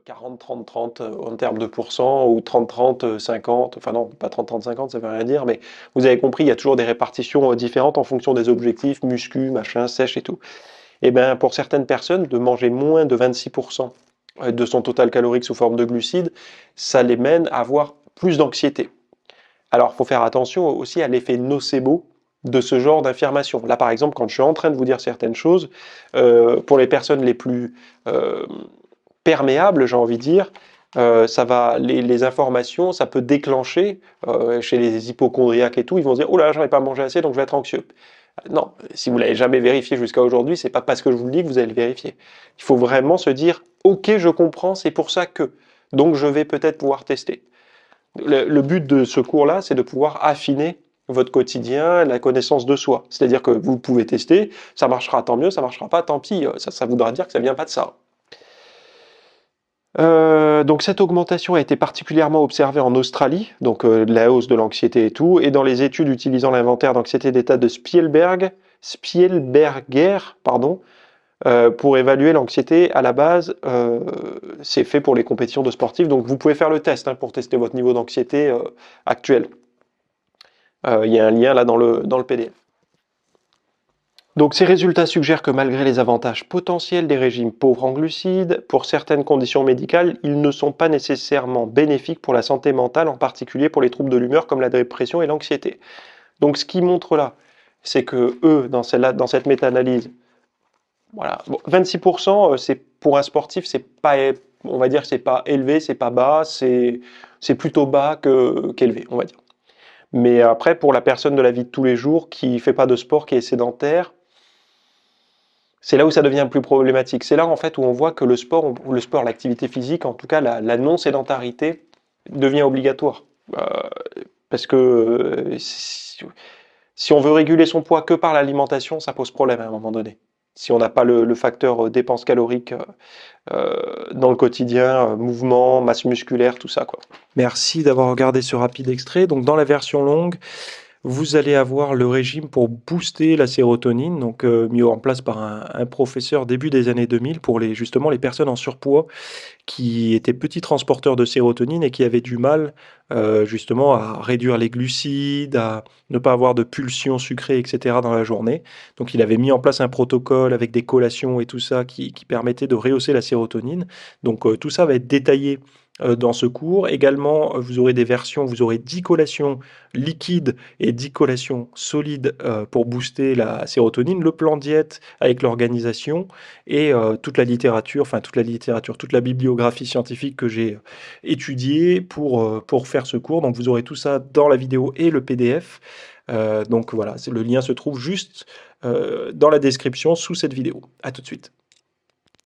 40-30-30 en termes de pourcents ou 30-30-50, enfin non, pas 30-30-50, ça veut rien dire, mais vous avez compris, il y a toujours des répartitions différentes en fonction des objectifs, muscu, machin, sèche et tout. Et bien pour certaines personnes, de manger moins de 26% de son total calorique sous forme de glucides, ça les mène à avoir plus d'anxiété. Alors il faut faire attention aussi à l'effet nocebo de ce genre d'affirmation. Là par exemple, quand je suis en train de vous dire certaines choses, pour les personnes les plus perméables, j'ai envie de dire, ça va, les informations, ça peut déclencher, chez les hypochondriaques et tout, ils vont se dire « Oh là là, j'en ai pas mangé assez, donc je vais être anxieux ». Non, si vous l'avez jamais vérifié jusqu'à aujourd'hui, c'est pas parce que je vous le dis que vous allez le vérifier. Il faut vraiment se dire « Ok, je comprends, c'est pour ça que… » Donc je vais peut-être pouvoir tester. Le but de ce cours-là, c'est de pouvoir affiner votre quotidien, la connaissance de soi. C'est-à-dire que vous pouvez tester, ça marchera tant mieux, ça marchera pas, tant pis, ça voudra dire que ça vient pas de ça. Donc cette augmentation a été particulièrement observée en Australie, donc la hausse de l'anxiété et tout, et dans les études utilisant l'inventaire d'anxiété d'état de Spielberger, pardon, pour évaluer l'anxiété à la base, c'est fait pour les compétitions de sportifs, donc vous pouvez faire le test hein, pour tester votre niveau d'anxiété actuel. Il y a un lien là dans le PDF. Donc ces résultats suggèrent que malgré les avantages potentiels des régimes pauvres en glucides, pour certaines conditions médicales, ils ne sont pas nécessairement bénéfiques pour la santé mentale, en particulier pour les troubles de l'humeur comme la dépression et l'anxiété. Donc ce qu'ils montrent là, c'est que eux, dans cette méta-analyse, voilà, bon, 26%, c'est pour un sportif, c'est pas, on va dire que c'est pas élevé, c'est pas bas, c'est plutôt bas qu'élevé, on va dire. Mais après, pour la personne de la vie de tous les jours qui fait pas de sport, qui est sédentaire, c'est là où ça devient plus problématique. C'est là en fait où on voit que le sport, l'activité physique, en tout cas la non-sédentarité, devient obligatoire. Parce que si on veut réguler son poids que par l'alimentation, ça pose problème à un moment donné. Si on n'a pas le facteur dépense calorique dans le quotidien, mouvement, masse musculaire, tout ça, quoi. Merci d'avoir regardé ce rapide extrait. Donc dans la version longue, vous allez avoir le régime pour booster la sérotonine, donc mis en place par un professeur début des années 2000 pour justement les personnes en surpoids qui étaient petits transporteurs de sérotonine et qui avaient du mal justement à réduire les glucides, à ne pas avoir de pulsions sucrées, etc. dans la journée. Donc il avait mis en place un protocole avec des collations et tout ça qui permettait de rehausser la sérotonine. Donc tout ça va être détaillé dans ce cours. Également, vous aurez des versions, vous aurez 10 collations liquides et 10 collations solides pour booster la sérotonine, le plan diète avec l'organisation et toute la littérature, toute la bibliographie scientifique que j'ai étudiée pour faire ce cours. Donc vous aurez tout ça dans la vidéo et le PDF. Donc voilà, le lien se trouve juste dans la description sous cette vidéo. À tout de suite.